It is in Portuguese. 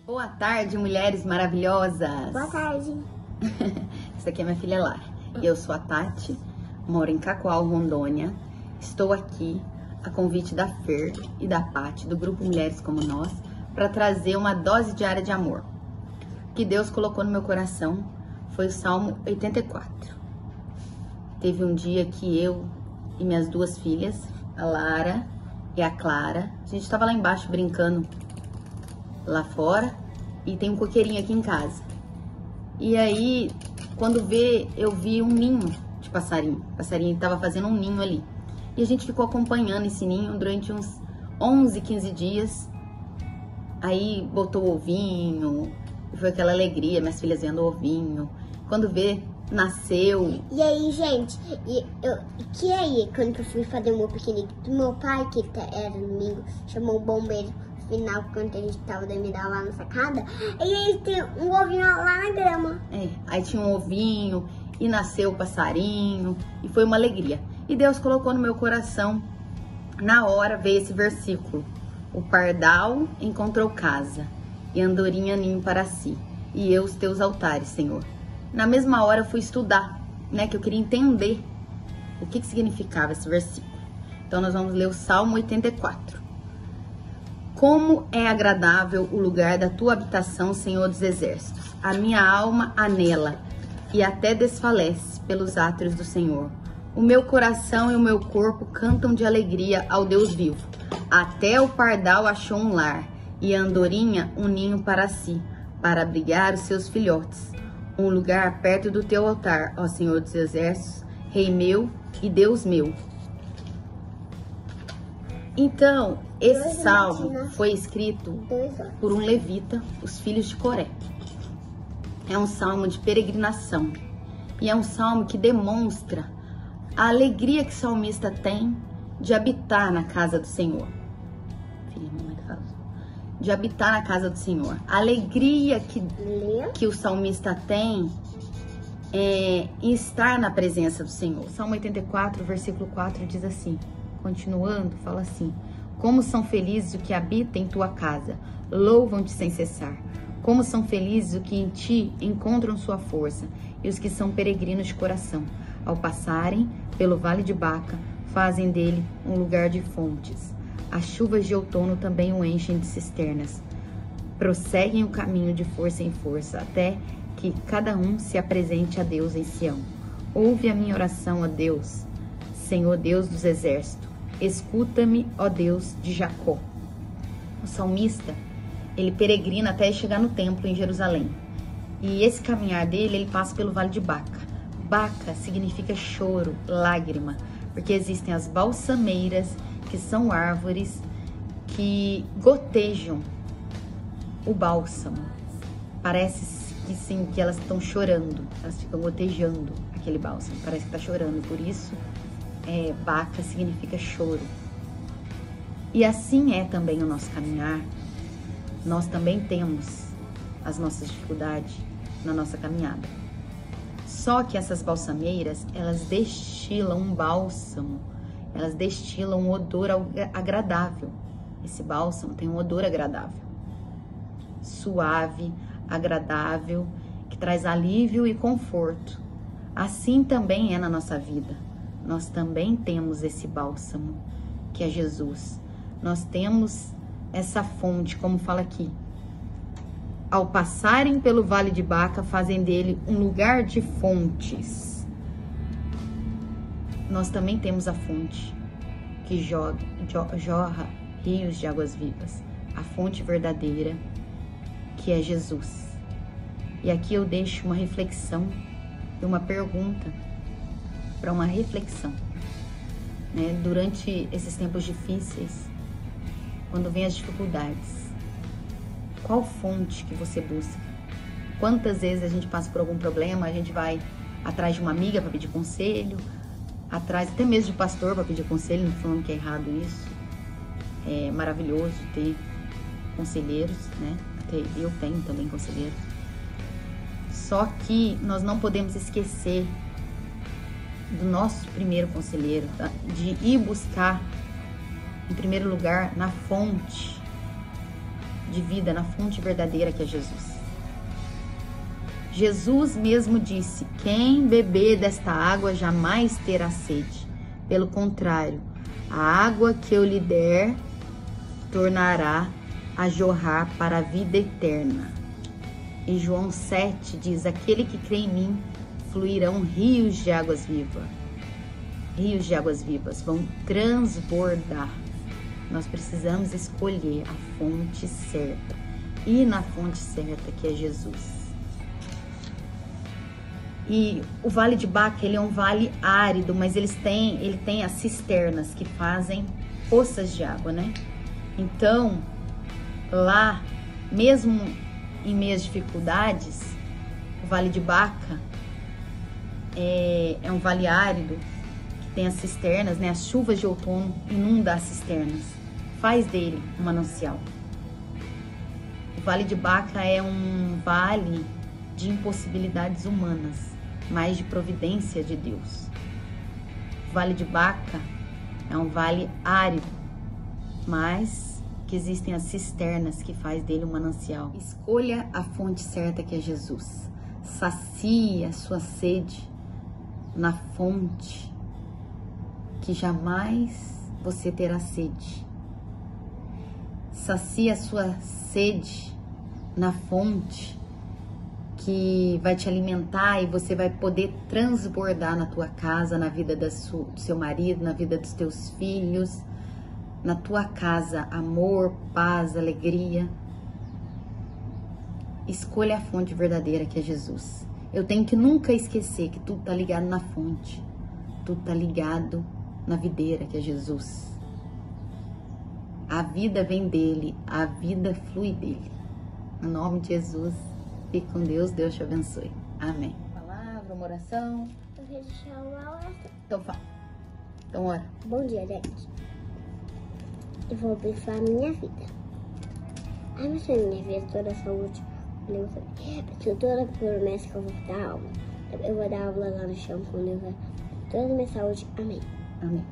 Boa tarde, mulheres maravilhosas! Boa tarde! Essa aqui é minha filha Lara. Eu sou a Tati, moro em Cacoal, Rondônia. Estou aqui a convite da Fer e da Pati, do grupo Mulheres Como Nós, para trazer uma dose diária de amor. O que Deus colocou no meu coração foi o Salmo 84. Teve um dia que eu e minhas duas filhas, a Lara e a Clara, a gente estava lá embaixo brincando lá fora e tem um coqueirinho aqui em casa. E aí, quando eu vi um ninho de passarinho. O passarinho estava fazendo um ninho ali. E a gente ficou acompanhando esse ninho durante uns 11, 15 dias. Aí botou o ovinho, foi aquela alegria, minhas filhas vendo o ovinho. Quando nasceu. E aí, gente, quando eu fui fazer o meu piquenique, meu pai, que era domingo, chamou o bombeiro no final, quando a gente tava dormindo lá na sacada, e aí tem um ovinho lá na grama. Aí tinha um ovinho, e nasceu o passarinho, e foi uma alegria. E Deus colocou no meu coração, na hora veio esse versículo: o pardal encontrou casa, e a andorinha ninho para si, e eu os teus altares, Senhor. Na mesma hora eu fui estudar, que eu queria entender o que significava esse versículo. Então nós vamos ler o Salmo 84. Como é agradável o lugar da tua habitação, Senhor dos exércitos. A minha alma anela e até desfalece pelos átrios do Senhor. O meu coração e o meu corpo cantam de alegria ao Deus vivo. Até o pardal achou um lar e a andorinha um ninho para si, para abrigar os seus filhotes. Um lugar perto do teu altar, ó Senhor dos exércitos, Rei meu e Deus meu. Então, esse salmo foi escrito por um levita, os filhos de Coré. É um salmo de peregrinação. E é um salmo que demonstra a alegria que o salmista tem de habitar na casa do Senhor. De habitar na casa do Senhor. A alegria que o salmista tem em estar na presença do Senhor. Salmo 84, versículo 4 diz assim, continuando, fala assim: como são felizes os que habitam em tua casa, louvam-te sem cessar. Como são felizes os que em ti encontram sua força, e os que são peregrinos de coração. Ao passarem pelo vale de Baca, fazem dele um lugar de fontes. As chuvas de outono também o enchem de cisternas. Prosseguem o caminho de força em força, até que cada um se apresente a Deus em Sião. Ouve a minha oração, ó Deus, Senhor Deus dos exércitos. Escuta-me, ó Deus de Jacó. O salmista, ele peregrina até chegar no templo em Jerusalém. E esse caminhar dele, ele passa pelo vale de Baca. Baca significa choro, lágrima, porque existem as balsameiras, que são árvores que gotejam o bálsamo. Parece que sim, que elas estão chorando, elas ficam gotejando aquele bálsamo, parece que está chorando, por isso Baca significa choro. E assim é também o nosso caminhar. Nós também temos as nossas dificuldades na nossa caminhada. Só que essas balsameiras, elas destilam um bálsamo, elas destilam um odor agradável. Esse bálsamo tem um odor agradável, suave, agradável, que traz alívio e conforto. Assim também é na nossa vida. Nós também temos esse bálsamo, que é Jesus. Nós temos essa fonte, como fala aqui. Ao passarem pelo vale de Baca, fazem dele um lugar de fontes. Nós também temos a fonte, que jorra rios de águas vivas. A fonte verdadeira, que é Jesus. E aqui eu deixo uma reflexão e uma pergunta para uma reflexão, durante esses tempos difíceis, quando vem as dificuldades, qual fonte que você busca? Quantas vezes a gente passa por algum problema, a gente vai atrás de uma amiga para pedir conselho, atrás até mesmo de pastor para pedir conselho, não falando que é errado isso. É maravilhoso ter conselheiros, Até eu tenho também conselheiros. Só que nós não podemos esquecer do nosso primeiro conselheiro, de ir buscar, em primeiro lugar, na fonte de vida, na fonte verdadeira que é Jesus. Jesus mesmo disse: quem beber desta água jamais terá sede. Pelo contrário, a água que eu lhe der tornará a jorrar para a vida eterna. Em João 7 diz: aquele que crê em mim, fluirão rios de águas vivas. Rios de águas vivas vão transbordar. Nós precisamos escolher a fonte certa. E na fonte certa, que é Jesus. E o Vale de Baca, ele é um vale árido, mas ele tem as cisternas que fazem poças de água, né? Então, lá, mesmo em meio às dificuldades, o Vale de Baca é um vale árido, que tem as cisternas, né? As chuvas de outono inundam as cisternas, faz dele um manancial. O Vale de Baca é um vale de impossibilidades humanas, mas de providência de Deus. O Vale de Baca é um vale árido, mas que existem as cisternas que faz dele um manancial. Escolha a fonte certa, que é Jesus. Sacie a sua sede na fonte que jamais você terá sede. Sacie a sua sede na fonte que vai te alimentar e você vai poder transbordar na tua casa, na vida do seu marido, na vida dos teus filhos, na tua casa, amor, paz, alegria. Escolha a fonte verdadeira, que é Jesus. Eu tenho que nunca esquecer que tudo tá ligado na fonte, tudo tá ligado na videira, que é Jesus. A vida vem dele, a vida flui dele. No nome de Jesus. Fique com Deus, Deus te abençoe. Amém. Palavra, uma oração. Eu quero deixar uma oração. Então fala. Então ora. Bom dia, gente. Eu vou abençoar a minha vida. Abençoe a minha vida, toda a saúde. Porque toda promessa que eu vou dar aula. Eu vou dar aula lá no chão com Deus. Toda a minha saúde. Amém. Amém.